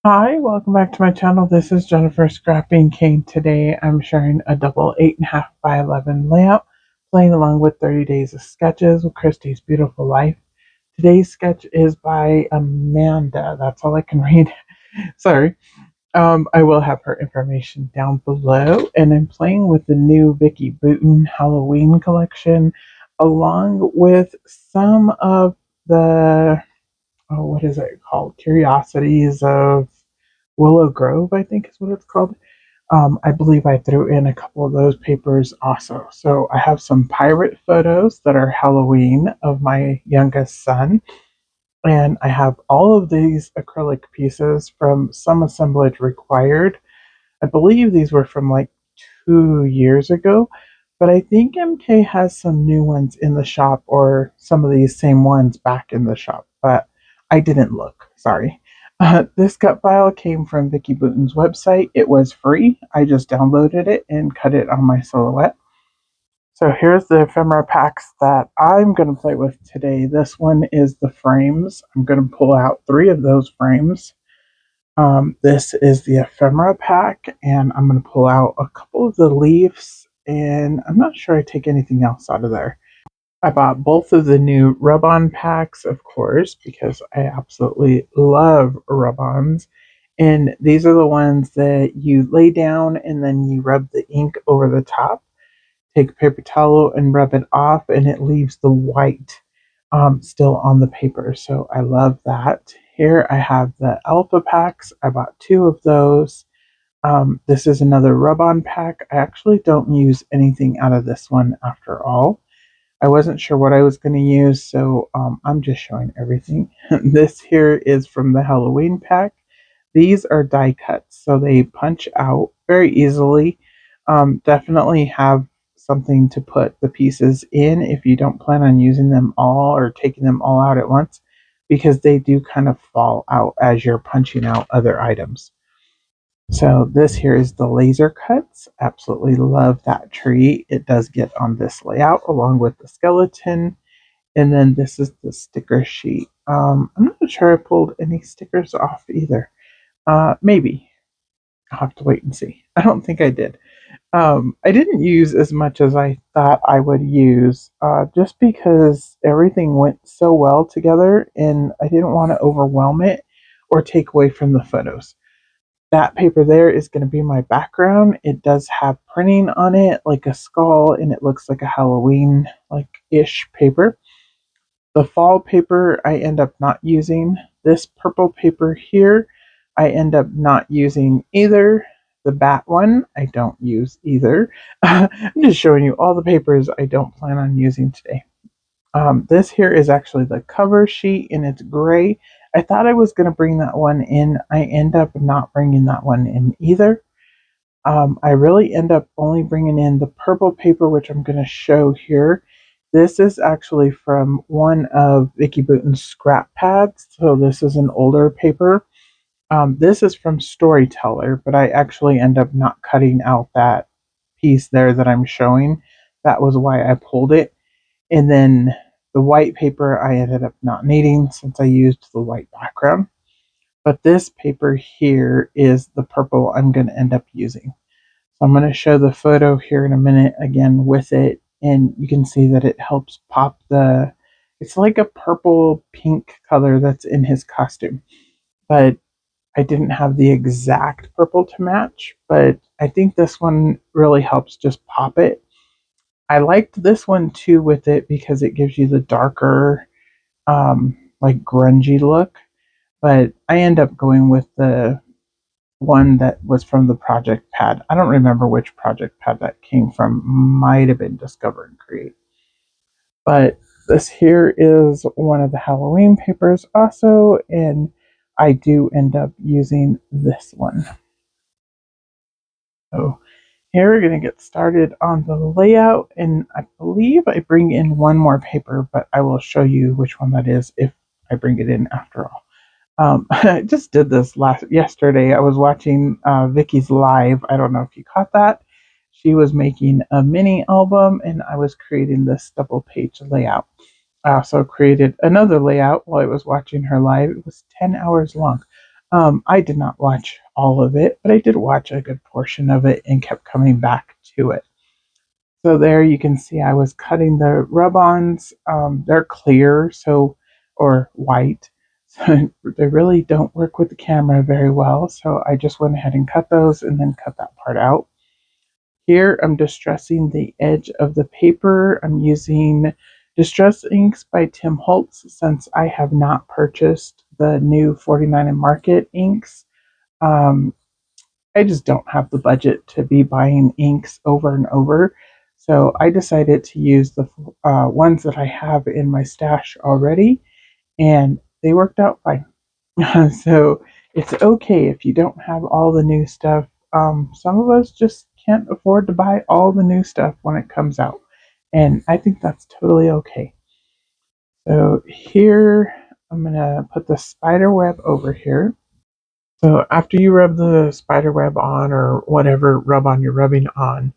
Hi, welcome back to my channel. This is Jennifer Scrapping Cane. Today I'm sharing a double 8.5 by 11 layout, playing along with 30 days of sketches with Christie's Beautiful Life. Today's sketch is by Amanda. That's all I can read. Sorry. I will have her information down below. And I'm playing with the new Vicki Boutin Halloween collection, along with some of the, what is it called? Curiosities of Willow Grove, I think is what it's called. I believe I threw in a couple of those papers also. So I have some pirate photos that are Halloween of my youngest son. And I have all of these acrylic pieces from Some Assemblage Required. I believe these were from like 2 years ago, but I think MK has some new ones in the shop or some of these same ones back in the shop, but I didn't look. Sorry. This cut file came from Vicki Boutin's website. It was free. I just downloaded it and cut it on my silhouette. So here's the ephemera packs that I'm going to play with today. This one is the frames. I'm going to pull out 3 of those frames. This is the ephemera pack, and I'm going to pull out a couple of the leaves, and I'm not sure I take anything else out of there. I bought both of the new rub-on packs, of course, because I absolutely love rub-ons. And these are the ones that you lay down and then you rub the ink over the top. Take a paper towel and rub it off, and it leaves the white still on the paper. So I love that. Here I have the alpha packs. I bought 2 of those. This is another rub-on pack. I actually don't use anything out of this one after all. I wasn't sure what I was going to use, so I'm just showing everything. This here is from the Halloween pack. These are die cuts, so they punch out very easily. Definitely have something to put the pieces in if you don't plan on using them all or taking them all out at once, because they do kind of fall out as you're punching out other items. So this here is the laser cuts. Absolutely love that tree. It does get on this layout along with the skeleton. And then this is the sticker sheet. I'm not sure I pulled any stickers off either. Maybe. I'll have to wait and see. I don't think I did. I didn't use as much as I thought I would use, just because everything went so well together and I didn't want to overwhelm it or take away from the photos. That paper there is going to be my background. It does have printing on it, like a skull, and it looks like a Halloween like ish paper. The fall paper I end up not using. This purple paper here I end up not using either. The bat one I don't use either. I'm just showing you all the papers I don't plan on using today. This here is actually the cover sheet, and it's gray. I thought I was going to bring that one in. I end up not bringing that one in either. I really end up only bringing in the purple paper, which I'm going to show here. This is actually from one of Vicki Boutin's scrap pads. So this is an older paper. This is from Storyteller, but I actually end up not cutting out that piece there that I'm showing. That was why I pulled it. And then the white paper I ended up not needing since I used the white background. But this paper here is the purple I'm going to end up using. So I'm going to show the photo here in a minute again with it, and you can see that it helps pop it's like a purple pink color that's in his costume. But I didn't have the exact purple to match, but I think this one really helps just pop it. I liked this one too with it because it gives you the darker, like grungy look. But I end up going with the one that was from the project pad. I don't remember which project pad that came from. Might have been Discover and Create. But this here is one of the Halloween papers also, and I do end up using this one. So here we're going to get started on the layout, and I believe I bring in one more paper, but I will show you which one that is if I bring it in after all. I just did this yesterday. I was watching Vicki's live. I don't know if you caught that. She was making a mini album, and I was creating this double page layout. I also created another layout while I was watching her live. It was 10 hours long. I did not watch all of it, but I did watch a good portion of it and kept coming back to it. So there you can see I was cutting the rub-ons. They're clear, so or white, so they really don't work with the camera very well. So I just went ahead and cut those and then cut that part out. Here I'm distressing the edge of the paper. I'm using Distress Inks by Tim Holtz since I have not purchased the new 49 and Market inks. Um, I just don't have the budget to be buying inks over and over. So I decided to use the ones that I have in my stash already, and they worked out fine. So it's okay if you don't have all the new stuff. Some of us just can't afford to buy all the new stuff when it comes out, and I think that's totally okay. So here I'm gonna put the spider web over here. So after you rub the spider web on or whatever rub on you're rubbing on,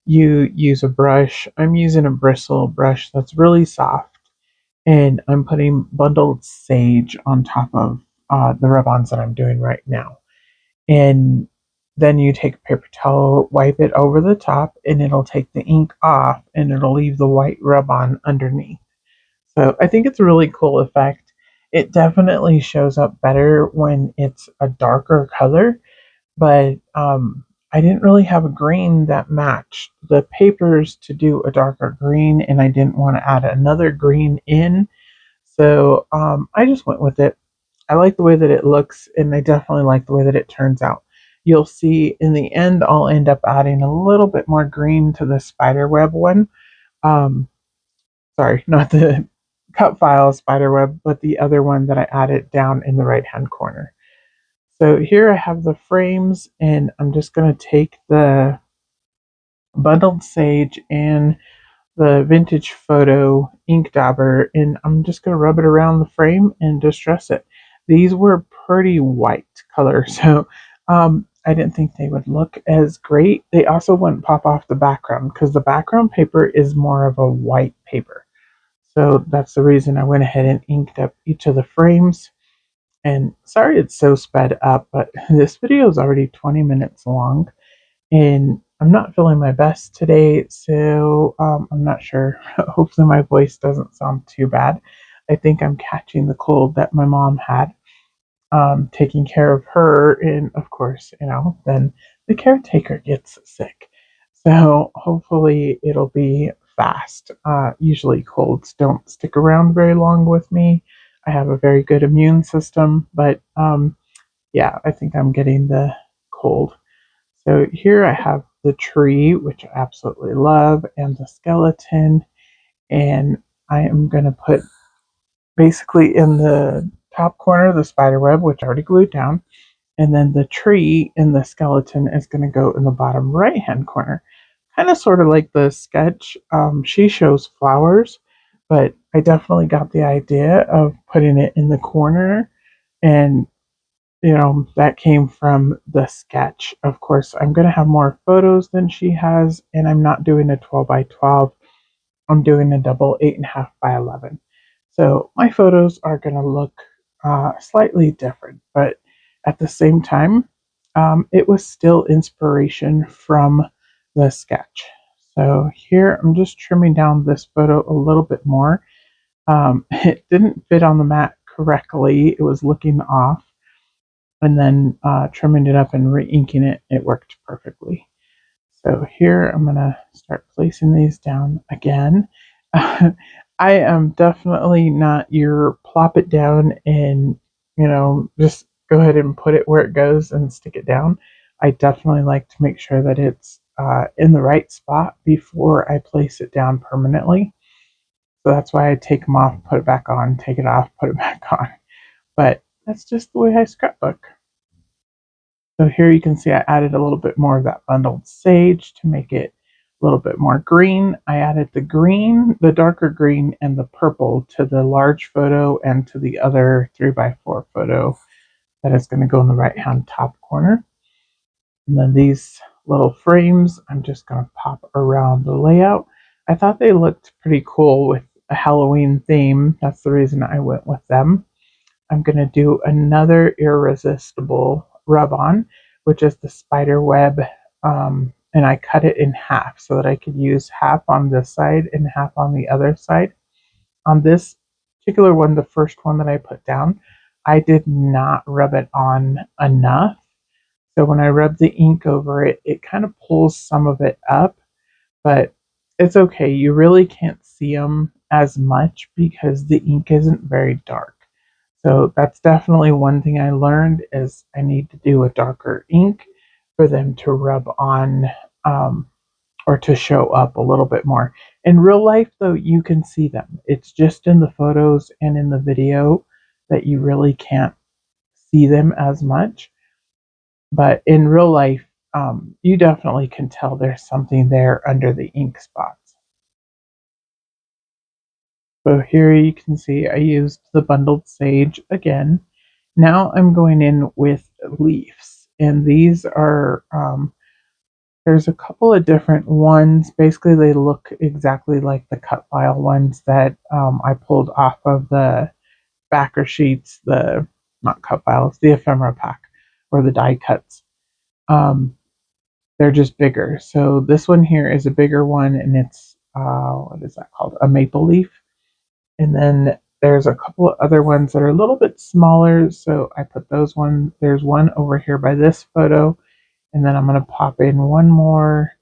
you use a brush. I'm using a bristle brush that's really soft, and I'm putting bundled sage on top of the rub-ons that I'm doing right now. And then you take a paper towel, wipe it over the top, and it'll take the ink off, and it'll leave the white rub-on underneath. So I think it's a really cool effect. It definitely shows up better when it's a darker color, but I didn't really have a green that matched the papers to do a darker green, and I didn't want to add another green in. So I just went with it. I like the way that it looks, and I definitely like the way that it turns out. You'll see in the end, I'll end up adding a little bit more green to the spider web one. Um, Sorry, not the cut file spider web, but the other one that I added down in the right hand corner. So here I have the frames, and I'm just going to take the bundled sage and the vintage photo ink dauber, and I'm just going to rub it around the frame and distress it. These were pretty white color, so I didn't think they would look as great. They also wouldn't pop off the background because the background paper is more of a white paper. So that's the reason I went ahead and inked up each of the frames. And sorry it's so sped up, but this video is already 20 minutes long, and I'm not feeling my best today, so I'm not sure. Hopefully my voice doesn't sound too bad. I think I'm catching the cold that my mom had, taking care of her, and of course, then the caretaker gets sick. So hopefully it'll be fast. Usually colds don't stick around very long with me. I have a very good immune system, but yeah, I think I'm getting the cold. So here I have the tree, which I absolutely love, and the skeleton, and I am going to put basically in the top corner the spider web, which I already glued down, and then the tree and the skeleton is going to go in the bottom right hand corner. Kind of sort of like the sketch. She shows flowers, but I definitely got the idea of putting it in the corner, and that came from the sketch. Of course, I'm going to have more photos than she has, and I'm not doing a 12 by 12. I'm doing a double 8.5 by 11. So my photos are going to look slightly different, but at the same time, it was still inspiration from the sketch. So here I'm just trimming down this photo a little bit more. It didn't fit on the mat correctly. It was looking off, and then trimming it up and re-inking it, it worked perfectly. So here I'm going to start placing these down again. I am definitely not your plop it down and, just go ahead and put it where it goes and stick it down. I definitely like to make sure that it's in the right spot before I place it down permanently. So that's why I take them off, put it back on, take it off, put it back on. But that's just the way I scrapbook. So here you can see I added a little bit more of that bundled sage to make it a little bit more green. I added the green, the darker green, and the purple to the large photo and to the other 3x4 photo that is going to go in the right hand top corner. And then these little frames, I'm just going to pop around the layout. I thought they looked pretty cool with a Halloween theme. That's the reason I went with them. I'm going to do another irresistible rub on, which is the spider web. And I cut it in half so that I could use half on this side and half on the other side. On this particular one, the first one that I put down, I did not rub it on enough. So when I rub the ink over it, it kind of pulls some of it up, but it's okay. You really can't see them as much because the ink isn't very dark. So that's definitely one thing I learned is I need to do a darker ink for them to rub on, um, or to show up a little bit more. In real life, though, you can see them. It's just in the photos and in the video that you really can't see them as much. But in real life, you definitely can tell there's something there under the ink spots. So here you can see I used the bundled sage again. Now I'm going in with leaves, and these are, there's a couple of different ones. Basically, they look exactly like the cut file ones that I pulled off of the backer sheets, the not cut files, the ephemera pack, or the die cuts. They're just bigger. So this one here is a bigger one, and it's what is that called? A maple leaf. And then there's a couple of other ones that are a little bit smaller. So I put those one. There's one over here by this photo, and then I'm gonna pop in one more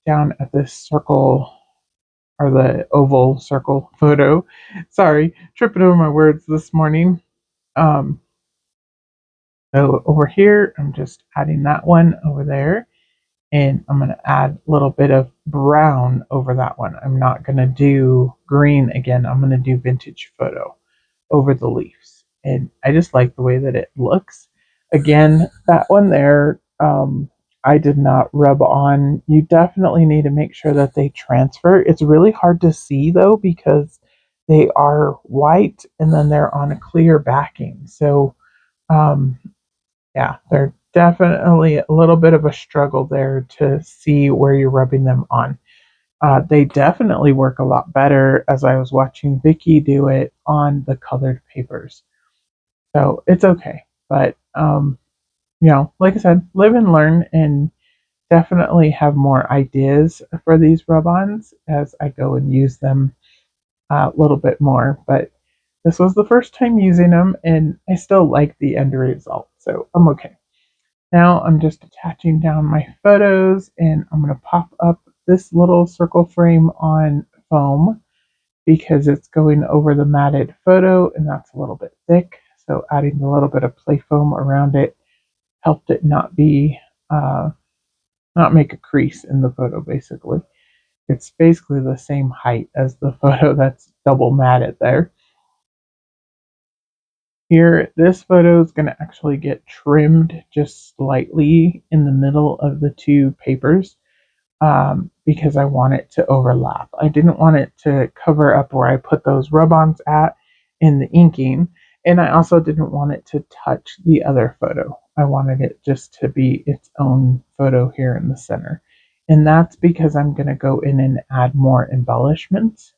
down at this circle or the oval circle photo. Sorry, tripping over my words this morning. Um, so over here, I'm just adding that one over there. And I'm going to add a little bit of brown over that one. I'm not going to do green again. I'm going to do vintage photo over the leaves. And I just like the way that it looks. Again, that one there, I did not rub on. You definitely need to make sure that they transfer. It's really hard to see though because they are white and then they're on a clear backing. So um, yeah, they're definitely a little bit of a struggle there to see where you're rubbing them on. They definitely work a lot better as I was watching Vicki do it on the colored papers. So it's okay. But, like I said, live and learn and definitely have more ideas for these rub-ons as I go and use them a little bit more. But this was the first time using them and I still like the end result. So I'm okay. Now I'm just attaching down my photos and I'm going to pop up this little circle frame on foam because it's going over the matted photo and that's a little bit thick. So adding a little bit of play foam around it helped it not make a crease in the photo basically. It's basically the same height as the photo that's double matted there. Here, this photo is going to actually get trimmed just slightly in the middle of the two papers because I want it to overlap. I didn't want it to cover up where I put those rub-ons at in the inking, and I also didn't want it to touch the other photo. I wanted it just to be its own photo here in the center. And that's because I'm going to go in and add more embellishments.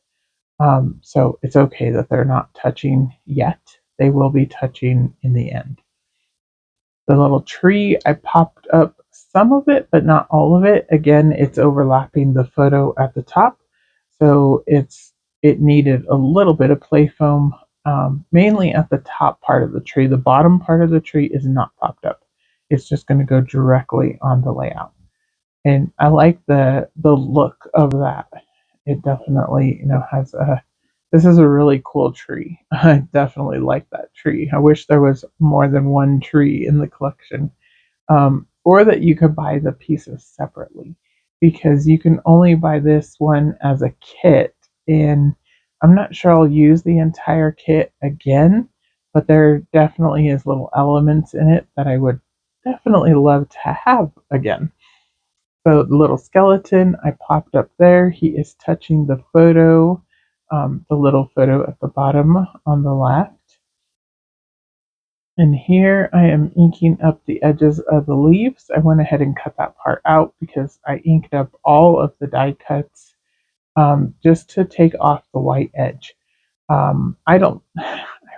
So it's okay that they're not touching yet. They will be touching in the end. The little tree, I popped up some of it, but not all of it. Again, it's overlapping the photo at the top. So it needed a little bit of play foam, mainly at the top part of the tree. The bottom part of the tree is not popped up. It's just going to go directly on the layout. And I like the look of that. It definitely, has this is a really cool tree. I definitely like that tree. I wish there was more than one tree in the collection, or that you could buy the pieces separately, because you can only buy this one as a kit, and I'm not sure I'll use the entire kit again, but there definitely is little elements in it that I would definitely love to have again. So the little skeleton I popped up there, he is touching the photo, the little photo at the bottom on the left. And here I am inking up the edges of the leaves. I went ahead and cut that part out because I inked up all of the die cuts just to take off the white edge. I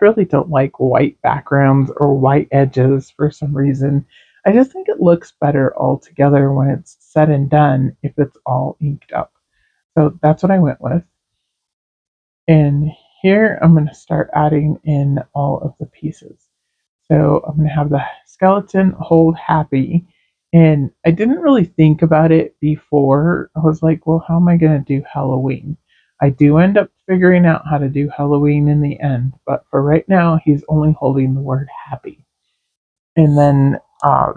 really don't like white backgrounds or white edges for some reason. I just think it looks better all together when it's said and done if it's all inked up. So that's what I went with. And here I'm going to start adding in all of the pieces. So I'm going to have the skeleton hold happy. And I didn't really think about it before. I was like, well, how am I going to do Halloween? I do end up figuring out how to do Halloween in the end, but for right now, he's only holding the word happy. And then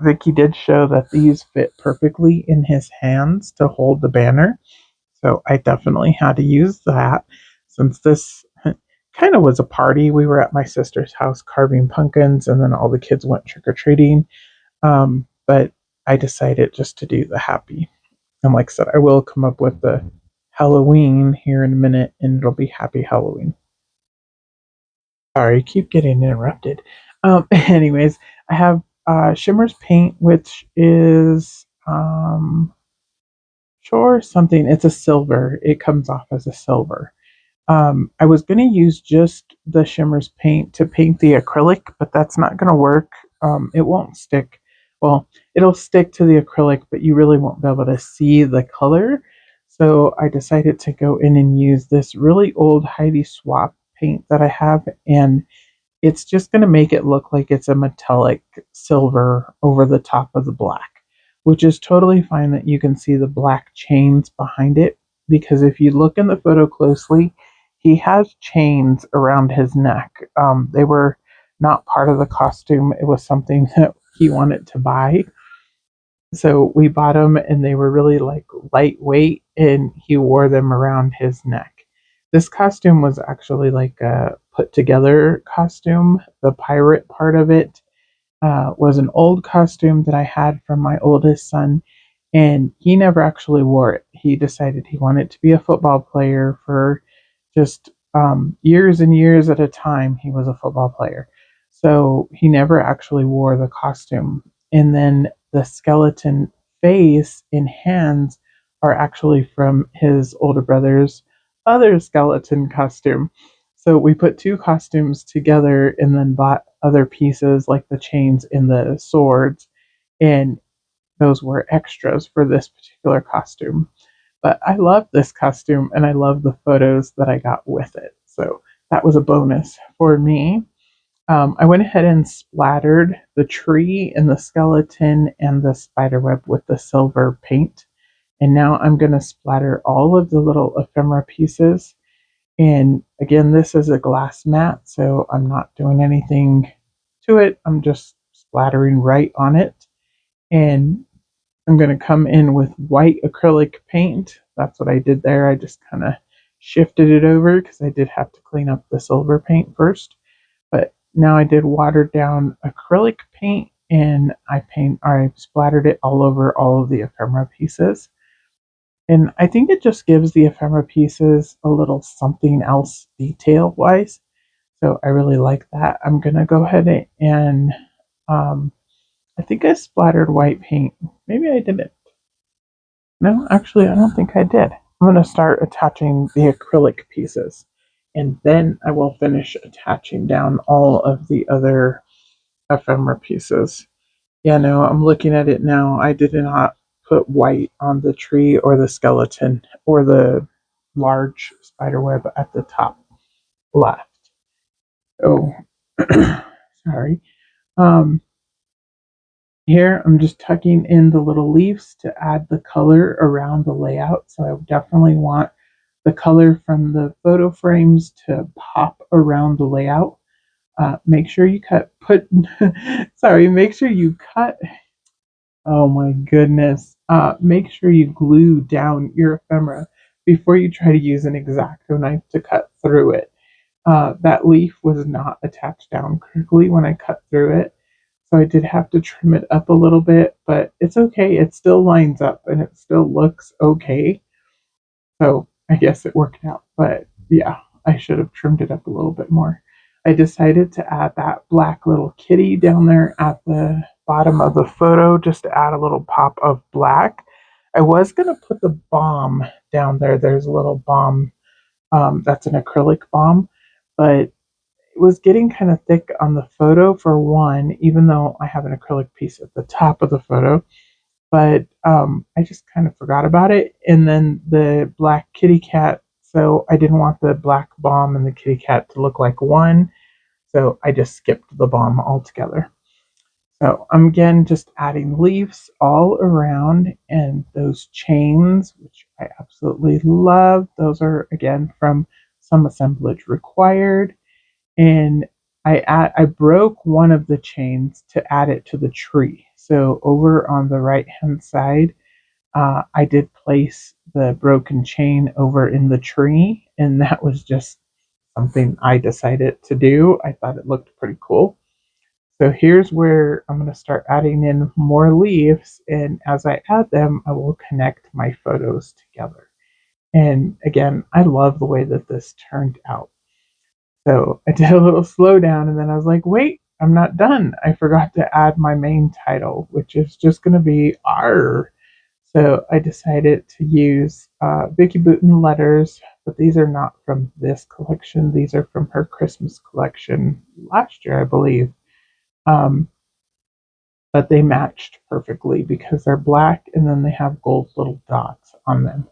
Vicki did show that these fit perfectly in his hands to hold the banner. So I definitely had to use that since this kind of was a party. We were at my sister's house carving pumpkins, and then all the kids went trick or treating. But I decided just to do the happy. And like I said, I will come up with the Halloween here in a minute, and it'll be Happy Halloween. Sorry, keep getting interrupted. Anyways, I have Shimmer's paint, which is sure something. It's a silver. It comes off as a silver. I was going to use just the Shimmer's paint to paint the acrylic, but that's not going to work. It won't stick. Well, it'll stick to the acrylic, but you really won't be able to see the color. So I decided to go in and use this really old Heidi Swapp paint that I have, and it's just going to make it look like it's a metallic silver over the top of the black, which is totally fine that you can see the black chains behind it, because if you look in the photo closely, he has chains around his neck. They were not part of the costume. It was something that he wanted to buy. So we bought them and they were really like lightweight and he wore them around his neck. This costume was actually like a put together costume. The pirate part of it was an old costume that I had from my oldest son, and he never actually wore it. He decided he wanted to be a football player for just years and years at a time. He was a football player. So he never actually wore the costume. And then the skeleton face and hands are actually from his older brother's other skeleton costume. So we put two costumes together and then bought other pieces like the chains and the swords, and those were extras for this particular costume. But I love this costume and I love the photos that I got with it. So that was a bonus for me. I went ahead and splattered the tree and the skeleton and the spiderweb with the silver paint. And now I'm going to splatter all of the little ephemera pieces. And again, this is a glass mat, so I'm not doing anything to it. I'm just splattering right on it. And I'm going to come in with white acrylic paint. That's what I did there. I just kind of shifted it over because I did have to clean up the silver paint first. But now I did watered down acrylic paint and I splattered it all over all of the ephemera pieces. And I think it just gives the ephemera pieces a little something else detail wise. So I really like that. I'm going to go ahead and I think I splattered white paint. Maybe I didn't. No, actually, I don't think I did. I'm going to start attaching the acrylic pieces. And then I will finish attaching down all of the other ephemera pieces. Yeah, no, I'm looking at it now. I did not put white on the tree or the skeleton or the large spider web at the top left. Oh, sorry. Um, Here I'm just tucking in the little leaves to add the color around the layout. So I definitely want the color from the photo frames to pop around the layout. Make sure you make sure you cut. Oh my goodness. Make sure you glue down your ephemera before you try to use an X-Acto knife to cut through it. That leaf was not attached down correctly when I cut through it. So I did have to trim it up a little bit, but it's okay. It still lines up and it still looks okay. So I guess it worked out. But yeah, I should have trimmed it up a little bit more. I decided to add that black little kitty down there at the bottom of the photo just to add a little pop of black. I was going to put the bomb down there. There's a little bomb that's an acrylic bomb, but it was getting kind of thick on the photo for one, even though I have an acrylic piece at the top of the photo. But I just kind of forgot about it. And then the black kitty cat, so I didn't want the black bomb and the kitty cat to look like one, so I just skipped the bomb altogether. So I'm again just adding leaves all around, and those chains, which I absolutely love. Those are again from Some Assemblage Required, and I broke one of the chains to add it to the tree. So over on the right hand side, I did place the broken chain over in the tree, and that was just something I decided to do. I thought it looked pretty cool. So here's where I'm going to start adding in more leaves, and as I add them, I will connect my photos together. And again, I love the way that this turned out. So I did a little slowdown, and then I was like, wait, I'm not done. I forgot to add my main title, which is just going to be Arrr. So I decided to use Vicki Boutin letters, but these are not from this collection. These are from her Christmas collection last year, I believe. Um, but they matched perfectly because they're black and then they have gold little dots on them.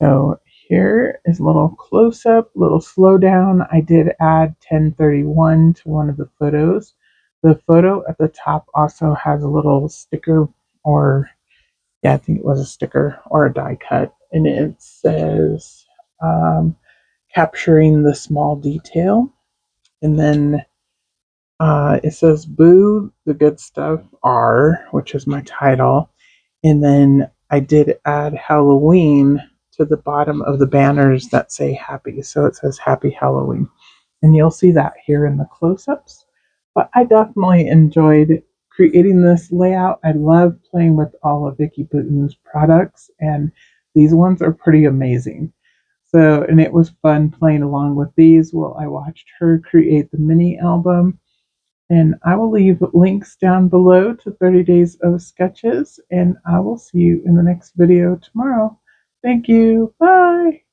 So here is a little close up, little slowdown. I did add 1031 to one of the photos. The photo at the top also has a little sticker, or yeah, I think it was a sticker or a die cut, and it says um, capturing the small detail. And then it says Boo the Good Stuff R, which is my title. And then I did add Halloween to the bottom of the banners that say happy. So it says Happy Halloween. And you'll see that here in the close ups. But I definitely enjoyed creating this layout. I love playing with all of Vicki Boutin's products, and these ones are pretty amazing. So, and it was fun playing along with these while I watched her create the mini album. And I will leave links down below to 30 days of sketches, and I will see you in the next video tomorrow. Thank you. Bye.